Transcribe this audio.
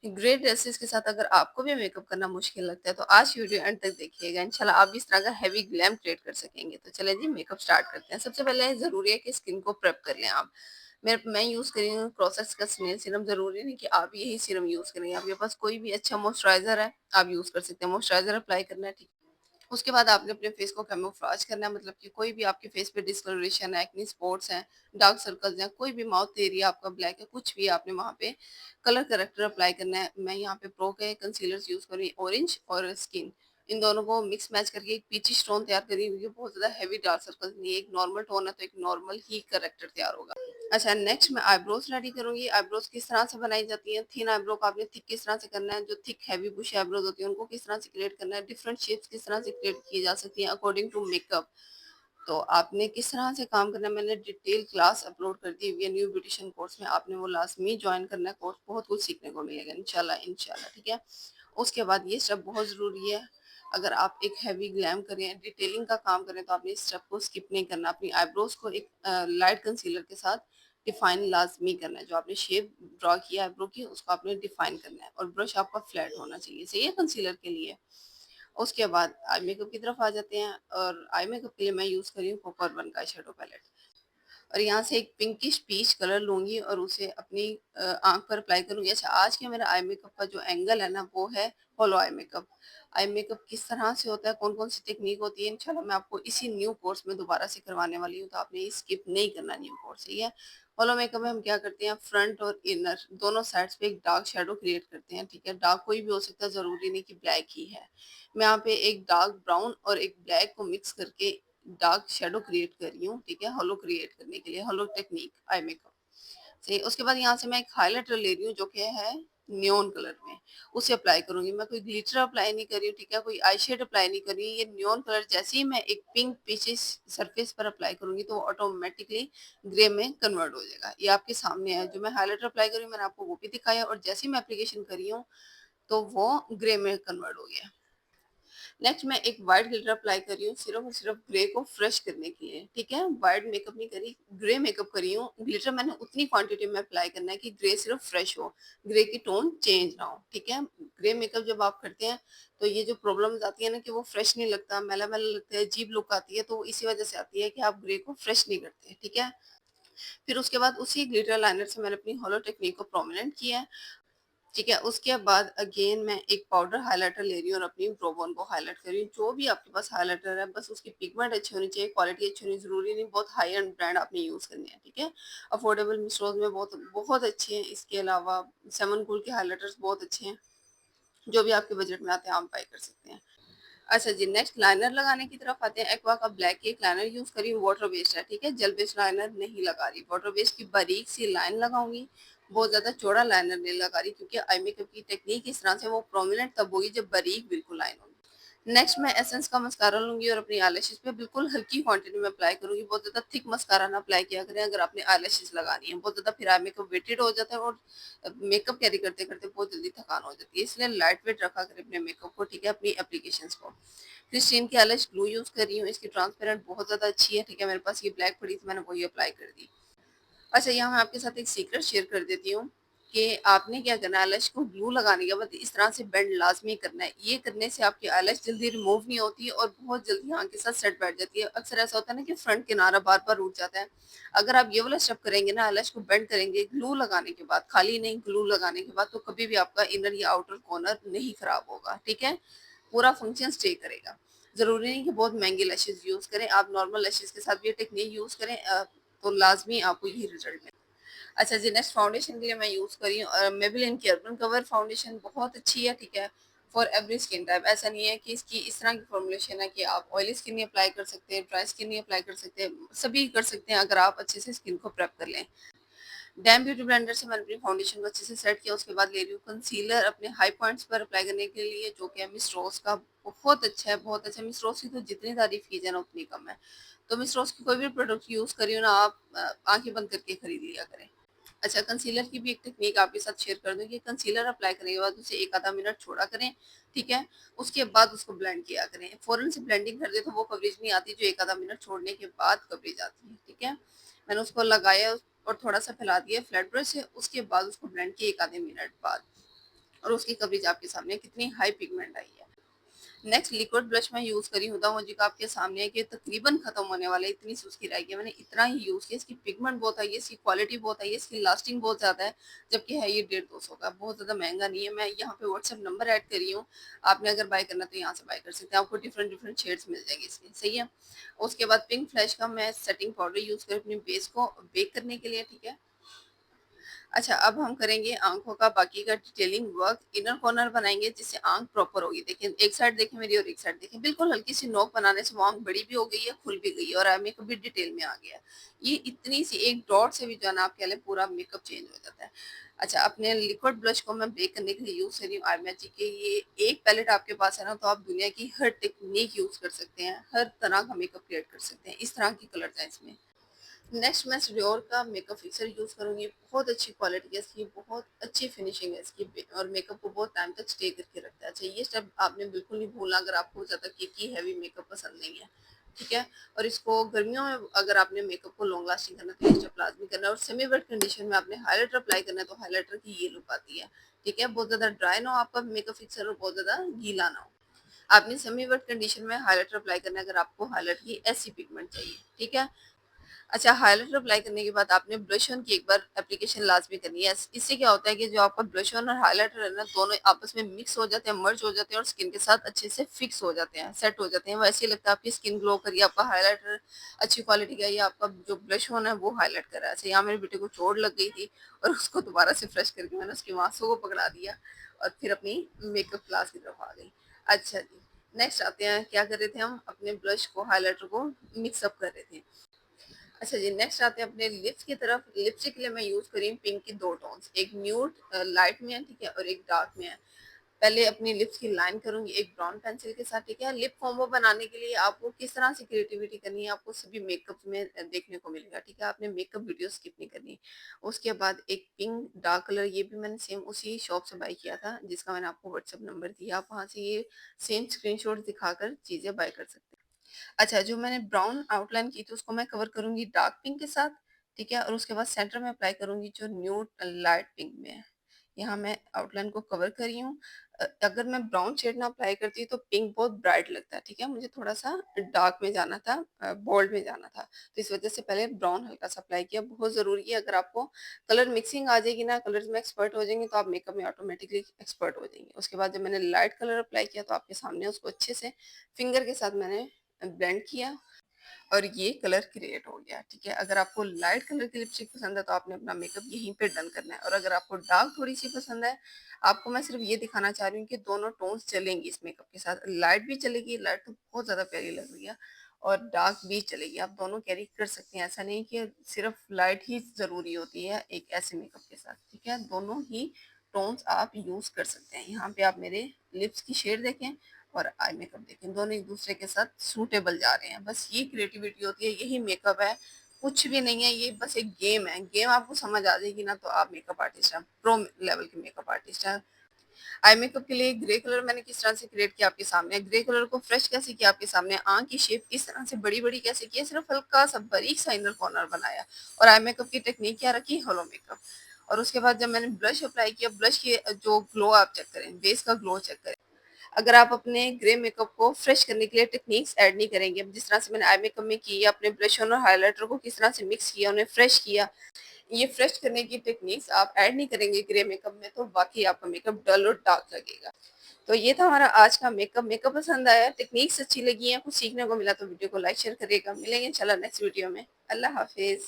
Grey dresses के साथ अगर आपको भी मेकअप करना मुश्किल लगता है तो आज वीडियो एंड तक देखिएगा। इंशाल्लाह आप भी इस तरह का हैवी ग्लैम क्रिएट कर सकेंगे। तो चलिए जी मेकअप स्टार्ट करते हैं। सबसे पहले ज़रूरी है कि स्किन को प्रेप कर लें आप। मैं यूज़ कर रही हूँ प्रोसेस का स्नेल सीरम। ज़रूरी नहीं कि आप यही सीरम यूज़ करें। आपके पास कोई भी अच्छा मॉइस्चराइज़र है, आप यूज़ कर सकते हैं। मॉइस्चराइज़र अप्लाई करना है, ठीक है। उसके बाद आपने अपने फेस को कैमोफ्लेज करना है, मतलब कि कोई भी आपके फेस पे डिस्कलरेशन है, एक्ने स्पॉट्स हैं, डार्क सर्कल्स हैं, कोई भी माउथ एरिया आपका ब्लैक है, कुछ भी आपने वहाँ पे कलर करेक्टर अप्लाई करना है। मैं यहाँ पे प्रो के कंसीलर्स यूज कर रही हूँ, ऑरेंज और स्किन। इन दोनों को मिक्स मैच करके एक पीची टोन तैयार करी हुई है। बहुत ज्यादा हैवी डार्क सर्कल्स नहीं है, एक नॉर्मल टोन है तो एक नॉर्मल ही करेक्टर तैयार होगा। अच्छा, नेक्स्ट मैं आईब्रोज रेडी करूंगी। आईब्रोज किस तरह से बनाई जाती है, थिन आईब्रो को आपने थिक किस तरह से करना है, जो थिक हैवी बुश आईब्रोज होती है उनको किस तरह से क्रिएट करना है, डिफरेंट शेप्स किस तरह से क्रिएट की जा सकती है अकॉर्डिंग टू मेकअप। तो आपने किस तरह से काम करना है, मैंने डिटेल क्लास अपलोड कर दी हुई है न्यू ब्यूटिशियन कोर्स में। आपने वो लाजमी ज्वाइन करना है कोर्स, बहुत कुछ सीखने को मिलेगा इंशाल्लाह इंशाल्लाह, ठीक है। उसके बाद ये स्टेप बहुत ज़रूरी है। अगर आप एक हैवी ग्लैम करें, डिटेलिंग का काम करें, तो आपने इस स्टेप को स्किप नहीं करना। अपनी आईब्रोज को एक लाइट कंसीलर के साथ डिफाइन लाजमी करना है। जो आपने शेप ड्रॉ किया आईब्रो की, उसको आपने डिफाइन करना है और ब्रश आपका फ्लैट होना चाहिए। सही है कंसीलर के लिए। उसके बाद आई मेकअप की तरफ आ जाते हैं। और आई मेकअप के लिए मैं यूज़ कर रही हूँ कोपर वन का शेडो पैलेट। और यहाँ से एक पिंकिश पीच कलर लूंगी और उसे अपनी आंख पर अप्लाई करूंगी। अच्छा, आज के मेरा आई मेकअप का जो एंगल है ना, वो है होलो आई मेकअप। आई मेकअप किस तरह से होता है, कौन कौन सी टेक्निक होती है, इंशाल्लाह मैं आपको इसी न्यू कोर्स में दोबारा से करवाने वाली हूँ। तो आपने स्किप नहीं करना न्यू कोर्स, सही है। होलो मेकअप में हम क्या करते हैं, फ्रंट और इनर दोनों साइड्स पे एक डार्क शेडो क्रिएट करते हैं, ठीक है। डार्क कोई भी हो सकता है, जरूरी नहीं कि ब्लैक ही है। मैं यहाँ पे एक डार्क ब्राउन और एक ब्लैक को मिक्स करके डार्क शेडो क्रिएट कर रही हूँ, ठीक है, हॉलो क्रिएट करने के लिए, हॉलो टेक्निक आई मेकअप। सही। उसके बाद यहाँ से मैं एक हाइलाइटर ले रही हूँ जो कि है न्योन कलर में, उसे अप्लाई करूंगी। मैं कोई ग्लिटर अप्लाई नहीं कर रही हूँ, ठीक है, कोई आई शेड अप्लाई नहीं कर रही हूँ। ये न्योन कलर जैसे ही मैं एक पिंक पीछे सरफेस पर अप्लाई करूंगी तो ऑटोमेटिकली ग्रे में कन्वर्ट हो जाएगा। ये आपके सामने है। जो मैं हाइलाइटर अप्लाई करी हूँ मैंने आपको वो भी दिखाया, और जैसे ही मैं एप्लीकेशन करी हूँ तो वो ग्रे में कन्वर्ट हो गया। नेक्स्ट मैं एक वाइट ग्लिटर अप्लाई कर रही हूँ, सिर्फ और सिर्फ ग्रे को फ्रेश करने के लिए, ठीक है। वाइट मेकअप नहीं करी, ग्रे मेकअप करी हूँ। ग्लिटर मैंने उतनी क्वांटिटी में अप्लाई करना है कि ग्रे सिर्फ फ्रेश हो, ग्रे की टोन चेंज ना हो, ठीक है। ग्रे मेकअप जब आप करते हैं तो ये जो प्रॉब्लम्स आती है ना कि वो फ्रेश नहीं लगता, मैला मैला लगता है, अजीब लुक आती है, तो इसी वजह से आती है कि आप ग्रे को फ्रेश नहीं करते, ठीक है। फिर उसके बाद उसी ग्लिटर लाइनर से मैंने अपनी होलो टेक्निक को प्रोमिनेंट किया है, ठीक है। उसके बाद अगेन मैं एक पाउडर हाइलाइटर ले रही हूँ और अपनी ब्रो को हाईलाइट कर रही हूँ। जो भी आपके पास हाइलाइटर है, बस उसकी पिगमेंट अच्छी होनी चाहिए, क्वालिटी अच्छी होनी जरूरी नहीं बहुत हाई एंड ब्रांड आपने यूज करनी है, ठीक है। अफोर्डेबल मिस्रोज में बहुत बहुत अच्छे हैं। इसके अलावा सेवन कूल के हाइलाइटर्स बहुत अच्छे हैं। जो भी आपके बजट में आते हैं आप बाय कर सकते हैं। अच्छा जी, नेक्स्ट लाइनर लगाने की तरफ आते हैं। एक्वा का ब्लैक एक लाइनर यूज करी, वाटर बेस्ड है, ठीक है, जेल बेस्ड लाइनर नहीं लगा रही। वाटर बेस्ड की बारीक सी लाइन लगाऊंगी, बहुत ज्यादा चौड़ा लाइनर नहीं लगा रही, क्योंकि आई मेकअप की टेक्निक इस तरह से वो प्रोमिनेंट तब होगी जब बारीक बिल्कुल लाइन होगी। नेक्स्ट मैं एसेंस का मस्कारा लूंगी और अपनी आईलैशेस पे बिल्कुल हल्की क्वांटिटी में अप्लाई करूंगी। बहुत ज्यादा थिक मस्कारा ना अप्लाई किया करें अगर आपने आईलैशेस लगानी है, बहुत ज्यादा फिर आई मेकअप वेटेड हो जाता है और मेकअप कैरी करते करते बहुत जल्दी थकान हो जाती है। इसलिए लाइट वेट रखा करें अपने मेकअप को, ठीक है, अपनी एप्लीकेशन को। क्रिस्टीन की आईलैश ग्लू यूज कर रही हूँ, इसकी ट्रांसपेरेंट बहुत ज्यादा अच्छी है, ठीक है। मेरे पास ये ब्लैक पड़ी थी, मैंने वही अप्लाई कर दी। अच्छा, यहाँ मैं आपके साथ एक सीक्रेट शेयर कर देती हूँ कि आपने क्या करना है, आईलैश को ग्लू लगाने के बाद इस तरह से बेंड लाजमी करना है। ये करने से आपकी आईलैश जल्दी रिमूव नहीं होती और बहुत जल्दी यहाँ के साथ सेट बैठ जाती है। अक्सर ऐसा होता है ना कि फ्रंट किनारा बार बार उठ जाता है। अगर आप ये वाला स्टेप करेंगे ना, आईलैश को बेंड करेंगे ग्लू लगाने के बाद, खाली नहीं ग्लू लगाने के बाद, तो कभी भी आपका इनर या आउटर कॉर्नर नहीं खराब होगा, ठीक है। पूरा फंक्शन स्टे करेगा। जरूरी नहीं कि बहुत महंगे लैशेज यूज करें, आप नॉर्मल लैशेज के साथ भी ये टेक्निक यूज करें, तो लाजमी आपको यही रिजल्ट मिले। अच्छा जी, नेक्स्ट फाउंडेशन के लिए मैं यूज कर रही हूँ मेबेलिन की अर्बन कवर फाउंडेशन, बहुत अच्छी है, ठीक है, फॉर एवरी स्किन टाइप। ऐसा नहीं है कि इसकी इस तरह की फॉर्मुलेशन है कि आप ऑयली स्किन नहीं अप्लाई कर सकते, ड्राई स्किन नहीं अप्लाई कर सकते, सभी कर सकते हैं अगर आप अच्छे से स्किन को प्रेप कर लें। डैम ब्यूटी ब्लेंडर से मैंने अपनी फाउंडेशन को अच्छे से सेट किया। उसके बाद ले रही हूँ कंसीलर अपने हाई पॉइंट्स पर अप्लाई करने के लिए, जो कि है मिस रोज का, बहुत अच्छा है, बहुत अच्छा। मिस रोज की तो जितनी तारीफ की जाए ना उतनी कम है। तो मिस रोज की कोई भी प्रोडक्ट यूज करियो ना आप, आंखें बंद करके खरीद लिया करें। अच्छा, कंसीलर की भी एक टेक्निक आपके साथ शेयर कर दूं कि कंसीलर अप्लाई करने के बाद उसे एक आधा मिनट छोड़ा करें, ठीक है। उसके बाद उसको ब्लेंड किया करें। फौरन से ब्लेंडिंग कर दे तो वो कवरेज नहीं आती जो एक आधा मिनट छोड़ने के बाद कवरेज आती है, ठीक है। मैंने उसको लगाया और थोड़ा सा फैला दिया फ्लैट ब्रश से, उसके बाद उसको ब्लेंड किया एक आधे मिनट बाद। और उसकी कवरेज आपके सामने कितनी हाई पिगमेंट आई है। नेक्स्ट लिक्विड ब्लश मैं यूज़ करी हूँ वो जो आपके सामने है कि तकरीबन खत्म होने वाला है, इतनी सी उसकी रह गई है। मैंने इतना ही यूज़ किया, इसकी पिगमेंट बहुत आई है, इसकी क्वालिटी बहुत आई है, इसकी लास्टिंग बहुत ज़्यादा है, जबकि है ये 150-200 का, बहुत ज़्यादा महंगा नहीं है। मैं यहाँ पे व्हाट्सएप नंबर ऐड करी हूँ, आपने अगर बाय करना तो यहाँ से बाय कर सकते हैं, आपको डिफरेंट डिफरेंट शेड्स मिल जाएंगे इसके, सही है। उसके बाद पिंक फ्लैश का मैं सेटिंग पाउडर यूज़ करी अपनी बेस को बेक करने के लिए, ठीक है। अच्छा, अब हम करेंगे आँखों का बाकी का डिटेलिंग वर्क, इनर कॉर्नर बनाएँगे जिससे आँख प्रॉपर होगी। देखिए, एक साइड देखिए मेरी और एक साइड देखिए, बिल्कुल हल्की-सी नोक बनाने से वो आँख बड़ी भी हो गई है, खुल भी गई है और आई मेकअप भी डिटेल में आ गया है। ये इतनी सी एक डॉट से भी जो है ना आप कह लें पूरा मेकअप चेंज हो जाता है। अच्छा, अपने लिक्विड ब्लश को मैं बेक करने के लिए यूज़ कर रही हूँ आई मैजिक के, ये एक पैलेट आपके पास है ना तो आप दुनिया की हर टेक्नीक यूज़ कर सकते हैं, हर तरह का मेकअप क्रिएट कर सकते हैं। इस तरह की कलर्स हैं इसमें। नेक्स्ट मैं स्टूडियोर का मेकअप फिक्सर यूज़ करूँगी, बहुत अच्छी क्वालिटी है इसकी, बहुत अच्छी फिनिशिंग है इसकी और मेकअप को बहुत टाइम तक स्टे करके रखता है। अच्छा, ये स्टेप आपने बिल्कुल नहीं भूलना अगर आपको ज़्यादा केकी हैवी मेकअप पसंद नहीं है, ठीक है। और इसको गर्मियों में अगर आपने मेकअप को लॉन्ग लास्टिंग करना है तो ये स्टेप लाजमी करना है, और सेमी वेट कंडीशन में आपने हाइलाइटर अप्लाई करना है तो हाइलाइटर की ये लुक आती है, ठीक है। बहुत ज़्यादा ड्राई ना हो आपका मेकअप फिक्सर और बहुत ज़्यादा गीला ना हो। आपने सेमी वेट कंडीशन में हाइलाइटर अप्लाई करना है अगर आपको हाइलाइट की ऐसी पिगमेंट चाहिए, ठीक है। अच्छा, हाइलाइटर अप्लाई करने के बाद आपने ब्लश ऑन की एक बार एप्लीकेशन लाज़मी करनी है। इससे क्या होता है कि जो आपका ब्लश ऑन और हाइलाइटर है ना, दोनों आपस में मिक्स हो जाते हैं, मर्ज हो जाते हैं और स्किन के साथ अच्छे से फिक्स हो जाते हैं, सेट हो जाते हैं। वैसे ही लगता है आपकी स्किन ग्लो कर रही है, आपका हाइलाइटर अच्छी क्वालिटी का है या आपका जो ब्लश ऑन है वो हाइलाइट कर रहा है। अच्छा, यहाँ मेरे बेटे को चोट लग गई थी और उसको दोबारा से फ्रेश करके मैंने उसके आँसू को पकड़ा दिया और फिर अपनी मेकअप क्लास की तरफ आ गई। अच्छा जी, नेक्स्ट आते हैं, क्या कर रहे थे हम अपने ब्लश को हाइलाइटर को मिक्स अप कर रहे थे। अच्छा जी, नेक्स्ट आते हैं अपने लिप्स की तरफ। लिपस्टिक के लिए मैं यूज़ करी हूँ पिंक की 2 टोन्स, एक न्यूड लाइट में है, ठीक है, और एक डार्क में है। पहले अपनी लिप्स की लाइन करूँगी एक ब्राउन पेंसिल के साथ, ठीक है। लिप कॉम्बो बनाने के लिए आपको किस तरह से क्रिएटिविटी करनी है, आपको सभी मेकअप में देखने को मिलेगा, ठीक है। आपने मेकअप वीडियो स्किप नहीं करनी। उसके बाद एक पिंक डार्क कलर, ये भी मैंने सेम उसी शॉप से बाय किया था, जिसका मैंने आपको व्हाट्सएप नंबर दिया। आप वहाँ से ये सेम स्क्रीनशॉट दिखाकर चीज़ें बाय कर सकते हैं। अच्छा, जो मैंने ब्राउन आउटलाइन की थी उसको मैं कवर करूँगी डार्क पिंक के साथ, ठीक है? और उसके बाद सेंटर में अप्लाई करूँगी जो न्यूड लाइट पिंक में है। यहाँ मैं आउटलाइन को कवर कर रही हूँ। अगर मैं ब्राउन शेड ना अप्लाई करती तो पिंक बहुत ब्राइट लगता है, ठीक है? मुझे थोड़ा-सा डार्क में जाना था, बोल्ड में जाना था। तो इस वज़ह से पहले ब्राउन हल्का-सा अप्लाई किया, बहुत ज़रूरी है। अगर आपको कलर मिक्सिंग आ जाएगी ना, कलर्स में एक्सपर्ट हो जाएंगे तो आप मेकअप में ऑटोमेटिकली एक्सपर्ट हो जाएंगे। उसके बाद जब मैंने लाइट कलर अप्लाई किया तो आपके सामने उसको अच्छे से फिंगर के साथ मैंने ब्लेंड किया और ये कलर क्रिएट हो गया, ठीक है। अगर आपको लाइट कलर की लिपस्टिक पसंद है तो आपने अपना मेकअप यहीं पे डन करना है, और अगर आपको डार्क थोड़ी सी पसंद है, आपको मैं सिर्फ ये दिखाना चाह रही हूँ कि दोनों टोन्स चलेंगी इस मेकअप के साथ। लाइट भी चलेगी, लाइट तो बहुत ज्यादा प्यारी लग रही है, और डार्क भी चलेगी, आप दोनों कैरी कर सकते हैं। ऐसा नहीं कि सिर्फ लाइट ही जरूरी होती है एक ऐसे मेकअप के साथ, ठीक है। दोनों ही टोन्स आप यूज कर सकते हैं। यहाँ पे आप मेरे लिप्स की शेड देखें और आई मेकअप देखें, दोनों एक दूसरे के साथ सूटेबल जा रहे हैं। बस ये क्रिएटिविटी होती है, यही मेकअप है, कुछ भी नहीं है। ये बस एक गेम है, गेम आपको समझ आ जाएगी ना तो आप मेकअप आर्टिस्ट हैं, प्रो लेवल के मेकअप आर्टिस्ट हैं। आई मेकअप के लिए ग्रे कलर मैंने किस तरह से क्रिएट किया आपके सामने, ग्रे कलर को फ्रेश कैसे किया आपके सामने, आंख की शेप इस तरह से बड़ी बड़ी कैसे की है, सिर्फ हल्का सा बारीक सा इनर कॉर्नर बनाया। और आई मेकअप की टेक्निक क्या रखी, होलो मेकअप। और उसके बाद जब मैंने ब्लश अप्लाई किया, ब्लश की जो ग्लो आप चेक करें, बेस का ग्लो चेक करें। अगर आप अपने ग्रे मेकअप को फ्रेश करने के लिए टेक्निक्स ऐड नहीं करेंगे, अब जिस तरह से मैंने आई मेकअप में की, अपने ब्लश और हाइलाइटर को किस तरह से मिक्स किया, उन्हें फ्रेश किया, ये फ्रेश करने की टेक्निक्स आप ऐड नहीं करेंगे ग्रे मेकअप में तो वाकई आपका मेकअप डल और डार्क लगेगा। तो ये था हमारा आज का मेकअप। मेकअप पसंद आया, टेक्निक्स अच्छी लगी हैं, कुछ सीखने को मिला तो वीडियो को लाइक शेयर करिएगा। मिलेंगे इंशाल्लाह नेक्स्ट वीडियो में। अल्लाह हाफिज।